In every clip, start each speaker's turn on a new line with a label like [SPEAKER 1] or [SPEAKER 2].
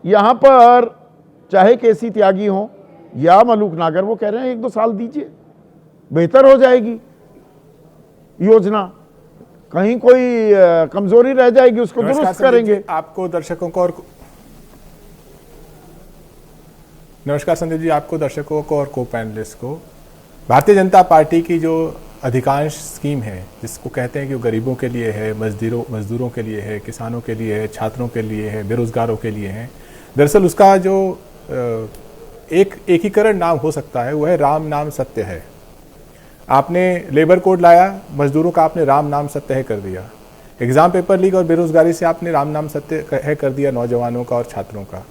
[SPEAKER 1] यहां पर चाहे केसी त्यागी हो या मलूक नागर, वो कह रहे हैं 1-2 साल दीजिए, बेहतर हो जाएगी योजना, कहीं कोई कमजोरी रह जाएगी उसको दुरुस्त करेंगे।
[SPEAKER 2] आपको दर्शकों को और नमस्कार संदीप जी, आपको दर्शकों को और को पैनलिस्ट को, भारतीय जनता पार्टी की जो अधिकांश स्कीम है जिसको कहते हैं कि वो गरीबों के लिए है, मजदूरों के लिए है, किसानों के लिए है, छात्रों के लिए है, बेरोजगारों के लिए है, दरअसल उसका जो एक एकीकरण नाम हो सकता है वो है राम नाम सत्य है। आपने लेबर कोड लाया, मजदूरों का आपने राम नाम सत्य है कर दिया, एग्जाम पेपर लीक और बेरोजगारी से आपने राम नाम सत्य है कर दिया नौजवानों का और छात्रों का।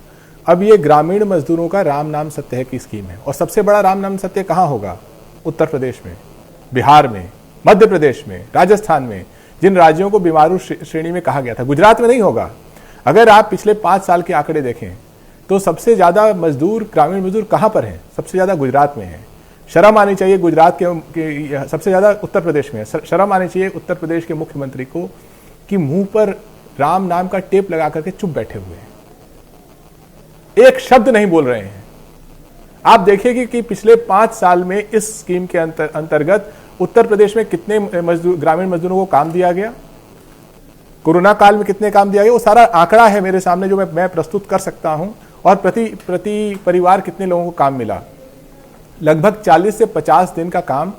[SPEAKER 2] अब ये ग्रामीण मजदूरों का राम नाम सत्य है की स्कीम है। और सबसे बड़ा राम नाम सत्य कहाँ होगा? उत्तर प्रदेश में, बिहार में, मध्य प्रदेश में, राजस्थान में, जिन राज्यों को बीमारू श्रेणी में कहा गया था। गुजरात में नहीं होगा। अगर आप पिछले 5 साल के आंकड़े देखें तो सबसे ज्यादा मजदूर, ग्रामीण मजदूर कहां पर हैं? सबसे ज्यादा गुजरात में है। शर्म आनी चाहिए गुजरात के सबसे ज्यादा उत्तर प्रदेश में है। शर्म आनी चाहिए उत्तर प्रदेश के मुख्यमंत्री को कि मुंह पर राम नाम का टेप लगा करके चुप बैठे हुए हैं, एक शब्द नहीं बोल रहे हैं। आप देखिए कि पिछले 5 साल में इस स्कीम के अंतर्गत उत्तर प्रदेश में कितने ग्रामीण मजदूरों को काम दिया गया, कोरोना काल में कितने काम दिया गया, वो सारा आंकड़ा है मेरे सामने जो मैं प्रस्तुत कर सकता हूं। और प्रति परिवार कितने लोगों को काम मिला? लगभग 40 से 50 दिन का काम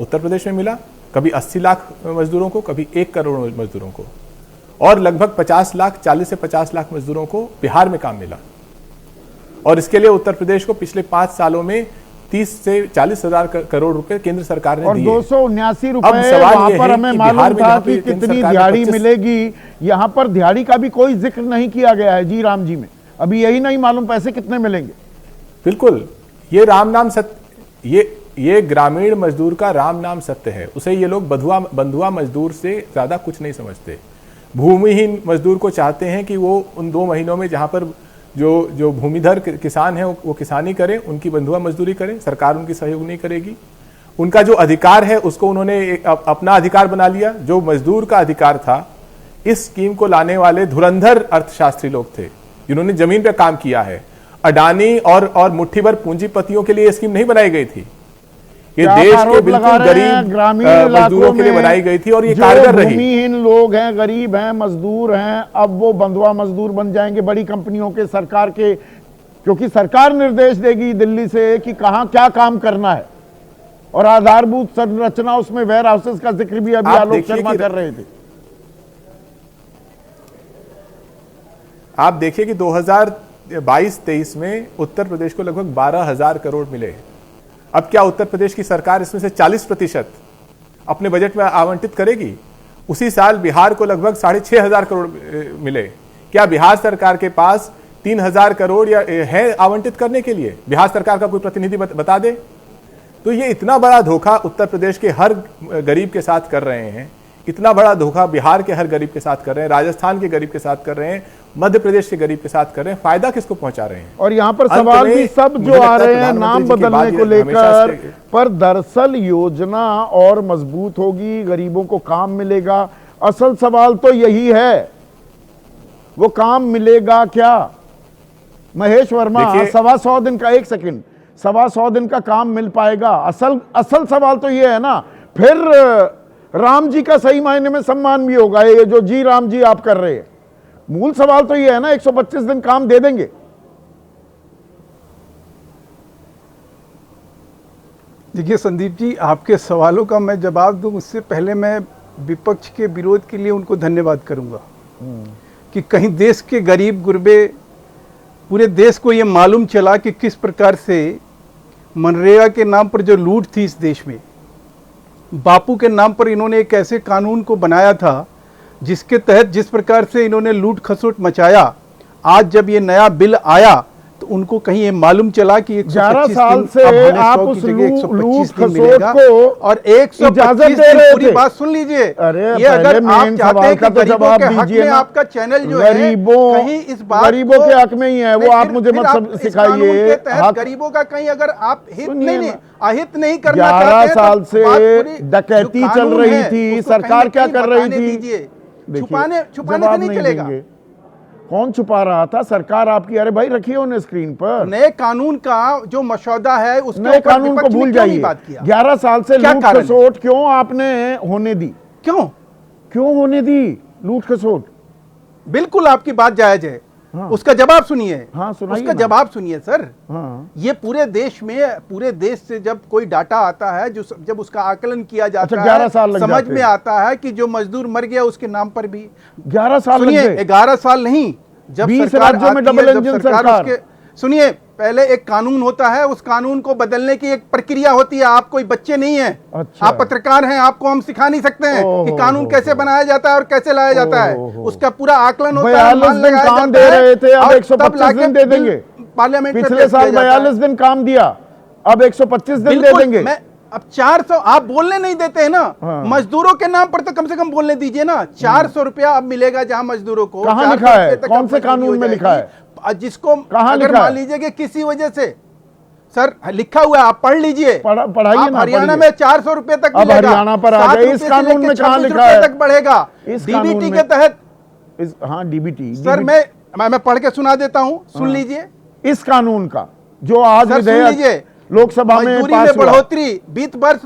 [SPEAKER 2] उत्तर प्रदेश में मिला, कभी 80 लाख मजदूरों को, कभी 1 करोड़ मजदूरों को, और लगभग 50 लाख, 40 से 50 लाख मजदूरों को बिहार में काम मिला। और इसके लिए उत्तर प्रदेश को पिछले 5 सालों में 30 से 40 हजार करोड़ रुपए केंद्र सरकार ने
[SPEAKER 1] और
[SPEAKER 2] दिए।
[SPEAKER 1] 279 रुपए वहां पर हमें मालूम था कि कितनी दिहाड़ी मिलेगी, यहां पर दिहाड़ी का भी कोई जिक्र नहीं किया गया है जी राम जी में। अभी यही नहीं मालूम पैसे कितने मिलेंगे।
[SPEAKER 2] बिल्कुल, ये राम नाम सत्य, ये ग्रामीण मजदूर का राम नाम सत्य है। उसे ये लोग बंधुआ मजदूर से ज्यादा कुछ नहीं समझते। भूमिहीन मजदूर को चाहते हैं कि वो उन 2 महीनों में जहां पर जो भूमिधर किसान है वो किसानी करें, उनकी बंधुआ मजदूरी करें, सरकार उनकी सहयोग नहीं करेगी। उनका जो अधिकार है उसको उन्होंने अपना अधिकार बना लिया। जो मजदूर का अधिकार था, इस स्कीम को लाने वाले धुरंधर अर्थशास्त्री लोग थे जिन्होंने जमीन पे काम किया है। अडानी और मुट्ठी भर पूंजीपतियों के लिए ये स्कीम नहीं बनाई गई थी, ये देश के बिल्कुल गरीब मजदूरों के लिए बनाई गई थी और ये कारगर रही।
[SPEAKER 1] भूमिहीन लोग हैं, गरीब हैं, मजदूर हैं, अब वो बंधुआ मजदूर बन जाएंगे बड़ी कंपनियों के, सरकार के, क्योंकि सरकार निर्देश देगी दिल्ली से कि कहां क्या काम करना है। और आधारभूत संरचना, उसमें वेयर हाउसेस का जिक्र भी अभी आलोक शर्मा कर रहे थे।
[SPEAKER 2] आप देखिए कि 2022-23 में उत्तर प्रदेश को लगभग 12,000 करोड़ मिले। अब क्या उत्तर प्रदेश की सरकार इसमें से 40% अपने बजट में आवंटित करेगी? उसी साल बिहार को लगभग 6,500 करोड़ मिले। क्या बिहार सरकार के पास 3,000 करोड़ या है आवंटित करने के लिए? बिहार सरकार का कोई प्रतिनिधि बता दे। तो ये इतना बड़ा धोखा उत्तर प्रदेश के हर गरीब के साथ कर रहे हैं, इतना बड़ा धोखा बिहार के हर गरीब के साथ कर रहे हैं, राजस्थान के गरीब के साथ कर रहे हैं, मध्य प्रदेश के गरीब के साथ कर रहे हैं। फायदा किसको पहुंचा रहे हैं?
[SPEAKER 1] और यहाँ पर सवाल भी सब जो आ रहे हैं नाम बदलने को लेकर, पर दरअसल योजना और मजबूत होगी, गरीबों को काम मिलेगा। असल सवाल तो यही है, वो काम मिलेगा क्या? महेश वर्मा, 125 दिन का, 1 सेकंड, 125 दिन का काम मिल पाएगा? असल सवाल तो ये है ना। फिर राम जी का सही मायने में सम्मान भी होगा, ये जो जी राम जी आप कर रहे हैं। मूल सवाल तो ये है ना, 125 दिन काम दे देंगे?
[SPEAKER 3] देखिए संदीप जी, आपके सवालों का मैं जवाब दूं उससे पहले मैं विपक्ष के विरोध के लिए उनको धन्यवाद करूंगा कि कहीं देश के गरीब गुरबे, पूरे देश को ये मालूम चला कि किस प्रकार से मनरेगा के नाम पर जो लूट थी इस देश में, बापू के नाम पर इन्होंने एक ऐसे कानून को बनाया था जिसके तहत जिस प्रकार से इन्होंने लूट खसोट मचाया, आज जब ये नया बिल आया तो उनको कहीं ये मालूम चला कि
[SPEAKER 1] 11 साल से आप उस लूट खसोट को
[SPEAKER 3] और 125 दिन, पूरी बात सुन लीजिए। ये अगर आप चाहते हैं कि गरीबों के हक में आपका चैनल जो है कहीं इस बात
[SPEAKER 1] गरीबों के हक में ही है, वो आप मुझे मत सिखाइए।
[SPEAKER 3] गरीबों का कहीं अगर आप हित नहीं अहित नहीं करना
[SPEAKER 1] 11 साल से डकैती चल रही थी, सरकार क्या कर रही थी?
[SPEAKER 3] छुपाने से नहीं चलेगा।
[SPEAKER 1] कौन छुपा रहा था? सरकार आपकी। अरे भाई रखिए उन्हें स्क्रीन पर।
[SPEAKER 3] नए कानून का जो मसौदा है उसके
[SPEAKER 1] नए
[SPEAKER 3] ऊपर
[SPEAKER 1] कानून को
[SPEAKER 3] विपक्ष ने
[SPEAKER 1] भूल
[SPEAKER 3] क्यों नहीं
[SPEAKER 1] जाइए।
[SPEAKER 3] बात किया?
[SPEAKER 1] 11 साल से
[SPEAKER 3] क्या
[SPEAKER 1] लूट
[SPEAKER 3] कारण है?
[SPEAKER 1] खसोट क्यों आपने होने दी? क्यों होने दी लूट खसोट?
[SPEAKER 3] बिल्कुल आपकी बात जायज है।
[SPEAKER 1] हाँ।
[SPEAKER 3] उसका जवाब सुनिए।
[SPEAKER 1] हाँ, सुनाइए
[SPEAKER 3] उसका
[SPEAKER 1] ना।
[SPEAKER 3] जवाब सुनिए सर।
[SPEAKER 1] हाँ।
[SPEAKER 3] ये पूरे देश में, पूरे देश से जब कोई डाटा आता है, जो जब उसका आकलन किया जाता
[SPEAKER 1] अच्छा,
[SPEAKER 3] है,
[SPEAKER 1] 11 साल लग
[SPEAKER 3] समझ
[SPEAKER 1] जाते
[SPEAKER 3] में
[SPEAKER 1] हैं।
[SPEAKER 3] आता है कि जो मजदूर मर गया उसके नाम पर भी
[SPEAKER 1] 11 साल लग
[SPEAKER 3] सुनिए,
[SPEAKER 1] गए।
[SPEAKER 3] 11 साल नहीं, जब
[SPEAKER 1] 20
[SPEAKER 3] सरकार
[SPEAKER 1] राज्यों में
[SPEAKER 3] आती है,
[SPEAKER 1] डबल
[SPEAKER 3] जब
[SPEAKER 1] इंजन
[SPEAKER 3] सरकार
[SPEAKER 1] सरकार।
[SPEAKER 3] उसके सुनिए, पहले एक कानून होता है, उस कानून को बदलने की एक प्रक्रिया होती है। आप कोई बच्चे नहीं हैं,
[SPEAKER 1] अच्छा।
[SPEAKER 3] आप पत्रकार हैं, आपको हम सिखा नहीं सकते हैं कि कानून कैसे बनाया जाता है और कैसे लाया जाता है। उसका पूरा आकलन होता है,
[SPEAKER 1] 42 दिन काम दे रहे थे, अब 125 दिन दे देंगे।
[SPEAKER 3] पार्लियामेंट में
[SPEAKER 1] पिछले
[SPEAKER 3] पेश
[SPEAKER 1] साल
[SPEAKER 3] किया जाता है।
[SPEAKER 1] 42 दिन काम दिया, अब 125 दिन दे
[SPEAKER 3] बिल्कुल,
[SPEAKER 1] देंगे।
[SPEAKER 3] मैं अब 400 आप बोलने नहीं देते हैं ना।
[SPEAKER 1] हाँ।
[SPEAKER 3] मजदूरों के नाम पर तो कम से कम बोलने दीजिए ना। 400 रुपया अब मिलेगा जहां मजदूरों को।
[SPEAKER 1] कहाँ
[SPEAKER 3] 400
[SPEAKER 1] लिखा है?
[SPEAKER 3] रुपये तक
[SPEAKER 1] कौन
[SPEAKER 3] अब
[SPEAKER 1] से
[SPEAKER 3] मजदूरी
[SPEAKER 1] कानून
[SPEAKER 3] हो
[SPEAKER 1] में
[SPEAKER 3] जाएगी।
[SPEAKER 1] लिखा है?
[SPEAKER 3] जिसको
[SPEAKER 1] कहाँ
[SPEAKER 3] अगर
[SPEAKER 1] लिखा
[SPEAKER 3] मान
[SPEAKER 1] है?
[SPEAKER 3] लीजिए कि किसी वजह से, सर लिखा हुआ है, आप पढ़ लीजिए।
[SPEAKER 1] पढ़ाइए
[SPEAKER 3] आप
[SPEAKER 1] ना,
[SPEAKER 3] हरियाणा
[SPEAKER 1] पढ़िए।
[SPEAKER 3] में 400 रुपये तक
[SPEAKER 1] अब
[SPEAKER 3] मिलेगा।
[SPEAKER 1] हरियाणा पर आ
[SPEAKER 3] 7
[SPEAKER 1] गए।
[SPEAKER 3] रुपये
[SPEAKER 1] इस
[SPEAKER 3] से
[SPEAKER 1] कानून
[SPEAKER 3] लेके
[SPEAKER 1] में कहाँ
[SPEAKER 3] 26
[SPEAKER 1] लिखा है?
[SPEAKER 3] रुपये तक बढ़ेगा
[SPEAKER 1] इस कानून
[SPEAKER 3] डीबीटी
[SPEAKER 1] में-
[SPEAKER 3] के तहत।
[SPEAKER 1] हाँ, डीबीटी।
[SPEAKER 3] सर मैं पढ़ के सुना देता हूं, सुन लीजिए।
[SPEAKER 1] इस कानून का जो आज
[SPEAKER 3] सर सुन
[SPEAKER 1] विधेयक
[SPEAKER 3] लीजिए,
[SPEAKER 1] लोकसभा में
[SPEAKER 3] मजदूरी
[SPEAKER 1] पास
[SPEAKER 3] में
[SPEAKER 1] हुआ।
[SPEAKER 3] बढ़ोतरी बीत वर्ष।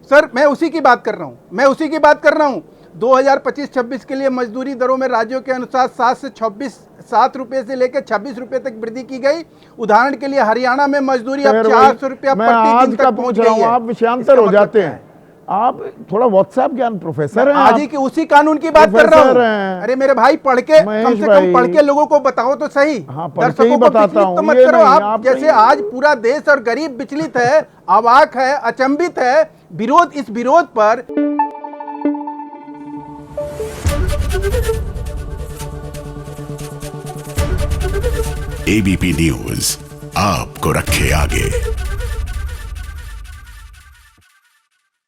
[SPEAKER 3] सर मैं उसी की बात कर रहा हूं। 2025-26 के लिए मजदूरी दरों में राज्यों के अनुसार 7 रुपए से लेकर 26 रुपए तक वृद्धि की गई। उदाहरण के लिए हरियाणा में मजदूरी अब 400 रुपया
[SPEAKER 1] मैं
[SPEAKER 3] प्रति
[SPEAKER 1] आज
[SPEAKER 3] दिन
[SPEAKER 1] का
[SPEAKER 3] तक पहुंच
[SPEAKER 1] पूछ रहा
[SPEAKER 3] गई
[SPEAKER 1] हूं,
[SPEAKER 3] है।
[SPEAKER 1] आप विषयांतर
[SPEAKER 3] इसका
[SPEAKER 1] हो
[SPEAKER 3] मतलब
[SPEAKER 1] जाते
[SPEAKER 3] क्या
[SPEAKER 1] हैं। आप थोड़ा व्हाट्सएप ज्ञान प्रोफेसर हैं
[SPEAKER 3] आज
[SPEAKER 1] आप।
[SPEAKER 3] ही की उसी कानून की बात कर रहा
[SPEAKER 1] प्रोफेसर
[SPEAKER 3] हूं।
[SPEAKER 1] हैं।
[SPEAKER 3] अरे मेरे भाई, पढ़ के
[SPEAKER 1] महेश
[SPEAKER 3] कम से
[SPEAKER 1] भाई।
[SPEAKER 3] कम पढ़ के लोगों को बताओ तो सही।
[SPEAKER 1] हाँ, पढ़ के ही
[SPEAKER 3] दर्शकों को
[SPEAKER 1] बताता
[SPEAKER 3] विचलित तो
[SPEAKER 1] हूं,
[SPEAKER 3] मत
[SPEAKER 1] ये
[SPEAKER 3] करो।
[SPEAKER 1] नहीं,
[SPEAKER 3] आप
[SPEAKER 1] आप
[SPEAKER 3] जैसे
[SPEAKER 1] नहीं।
[SPEAKER 3] आज पूरा देश और गरीब विचलित है, अवाक है, अचंभित है, इस विरोध पर।
[SPEAKER 4] एबीपी न्यूज आपको रखे आगे।